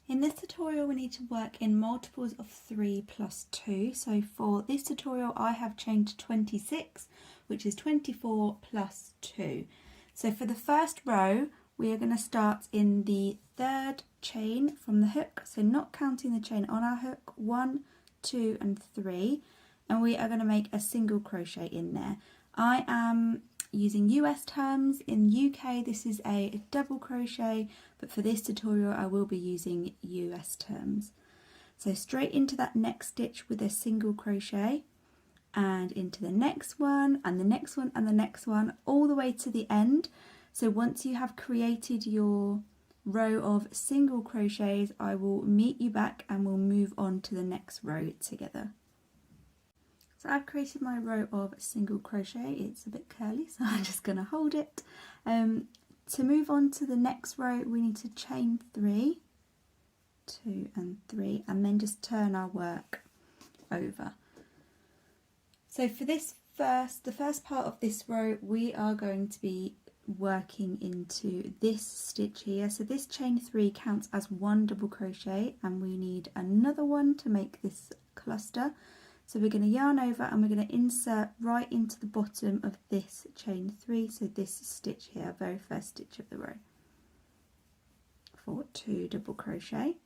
In this tutorial we need to work in multiples of 3 plus 2. So for this tutorial I have chained to 26, which is 24 plus 2. So for the first row we are going to start in the third chain from the hook, so not counting the chain on our hook, 1, 2 and 3, and we are going to make a single crochet in there. I am using US terms. In UK this is a double crochet, but for this tutorial I will be using US terms. So straight into that next stitch with a single crochet, and into the next one and the next one and the next one, all the way to the end. So once you have created your row of single crochets, I will meet you back and we'll move on to the next row together. So I've created my row of single crochet. It's a bit curly, so I'm just going to hold it. To move on to the next row we need to chain 3, 2 and 3, and then just turn our work over. So for this the first part of this row we are going to be working into this stitch here. So this chain 3 counts as 1 double crochet, and we need another one to make this cluster. So we're going to yarn over and we're going to insert right into the bottom of this chain 3, so this stitch here, very first stitch of the row, for 2 double crochet.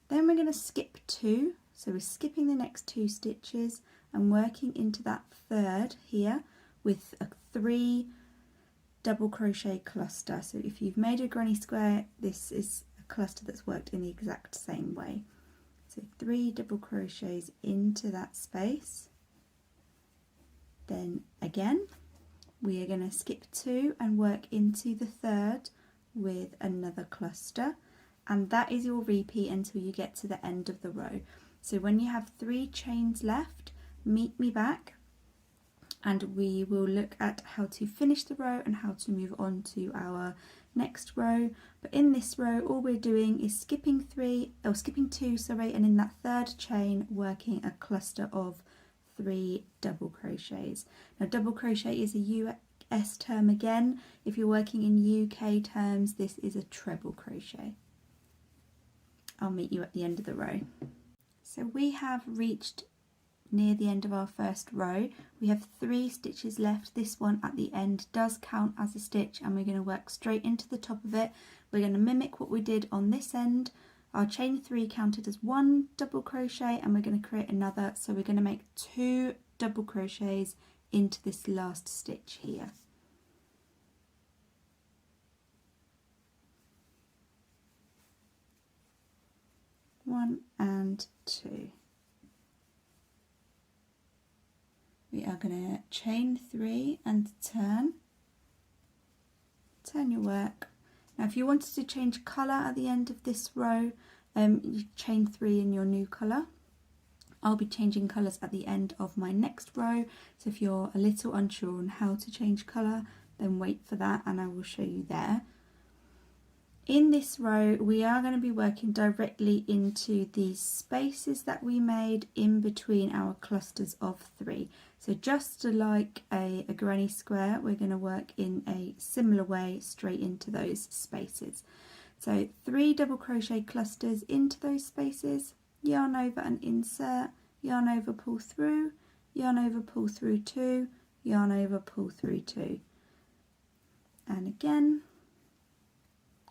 Then we're going to skip 2, so we're skipping the next 2 stitches and working into that third here with a 3 double crochet cluster. So if you've made a granny square, this is a cluster that's worked in the exact same way. So 3 double crochets into that space. Then again we are going to skip 2 and work into the third with another cluster, and that is your repeat until you get to the end of the row. So when you have 3 chains left, meet me back and we will look at how to finish the row and how to move on to our next row. But in this row all we're doing is skipping 2, and in that third chain working a cluster of 3 double crochets. Now double crochet is a US term again. If you're working in UK terms, this is a treble crochet. I'll meet you at the end of the row. So we have reached near the end of our first row. We have 3 stitches left. This one at the end does count as a stitch, and we're going to work straight into the top of it. We're going to mimic what we did on this end. Our chain 3 counted as 1 double crochet, and we're going to create another, so we're going to make 2 double crochets into this last stitch here. 1 and 2. We are going to chain 3 and turn your work. Now if you wanted to change colour at the end of this row, you chain 3 in your new colour. I'll be changing colours at the end of my next row, so if you're a little unsure on how to change colour, then wait for that and I will show you there. In this row we are going to be working directly into these spaces that we made in between our clusters of 3. So just like a granny square, we're going to work in a similar way straight into those spaces. So 3 double crochet clusters into those spaces, yarn over and insert, yarn over, pull through, yarn over, pull through 2, yarn over, pull through 2, and again,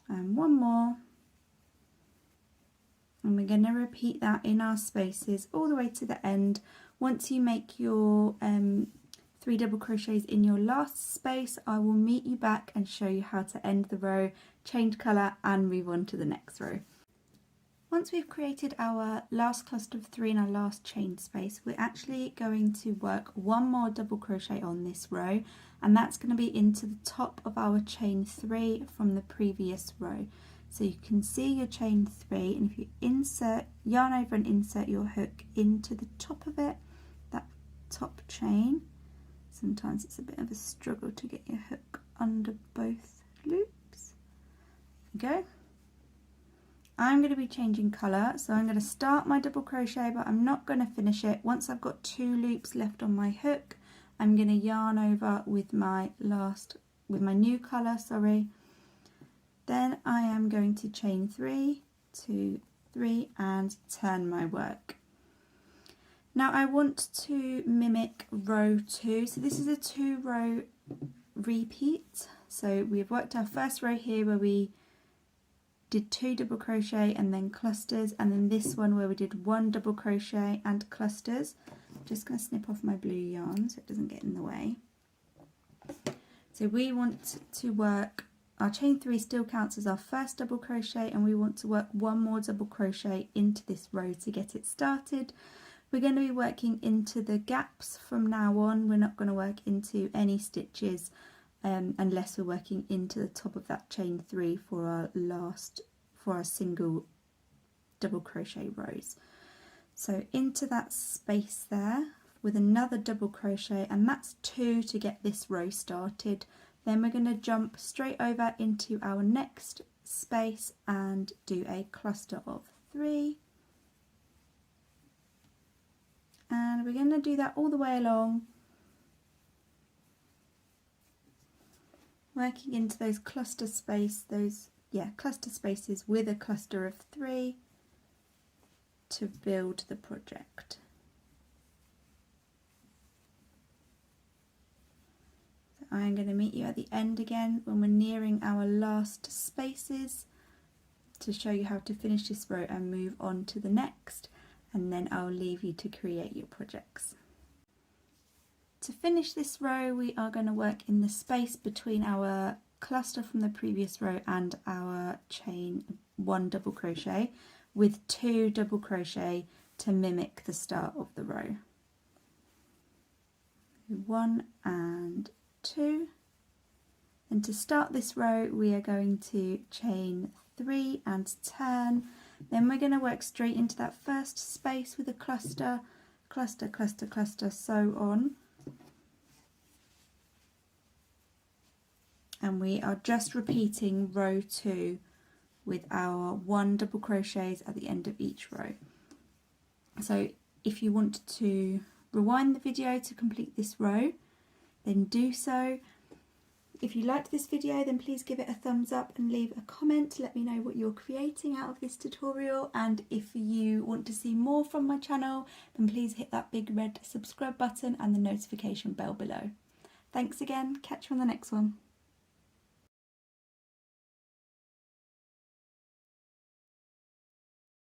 and one more, and we're going to repeat that in our spaces all the way to the end. Once you make your 3 double crochets in your last space, I will meet you back and show you how to end the row, change colour and move on to the next row. Once we've created our last cluster of 3 in our last chain space, we're actually going to work 1 more double crochet on this row, and that's going to be into the top of our chain 3 from the previous row. So you can see your chain 3, and if you yarn over and insert your hook into the top of it, that top chain, sometimes it's a bit of a struggle to get your hook under both loops. There you go. I'm going to be changing colour, so I'm going to start my double crochet, but I'm not going to finish it. Once I've got 2 loops left on my hook, I'm going to yarn over with my new colour, Then I am going to chain 3, 2, 3 and turn my work. Now I want to mimic row 2, so this is a 2-row repeat. So we've worked our first row here where we did 2 double crochet and then clusters, and then this one where we did 1 double crochet and clusters. I'm just going to snip off my blue yarn so it doesn't get in the way. So we want to work, our chain 3 still counts as our first double crochet, and we want to work 1 more double crochet into this row to get it started. We're going to be working into the gaps from now on. We're not going to work into any stitches unless we're working into the top of that chain 3 for our single double crochet rows. So into that space there with another double crochet, and that's 2 to get this row started. Then we're going to jump straight over into our next space and do a cluster of 3. And we're going to do that all the way along, working into those cluster spaces with a cluster of 3 to build the project. So I'm going to meet you at the end again when we're nearing our last spaces to show you how to finish this row and move on to the next, and then I'll leave you to create your projects. To finish this row, we are going to work in the space between our cluster from the previous row and our chain 1 double crochet with 2 double crochet to mimic the start of the row. 1 and 2. And to start this row, we are going to chain 3 and turn. Then we're going to work straight into that first space with a cluster, cluster, cluster, cluster, so on. And we are just repeating row 2 with our 1 double crochets at the end of each row. So if you want to rewind the video to complete this row, then do so. If you liked this video, then please give it a thumbs up and leave a comment to let me know what you're creating out of this tutorial. And if you want to see more from my channel, then please hit that big red subscribe button and the notification bell below. Thanks again, catch you on the next one.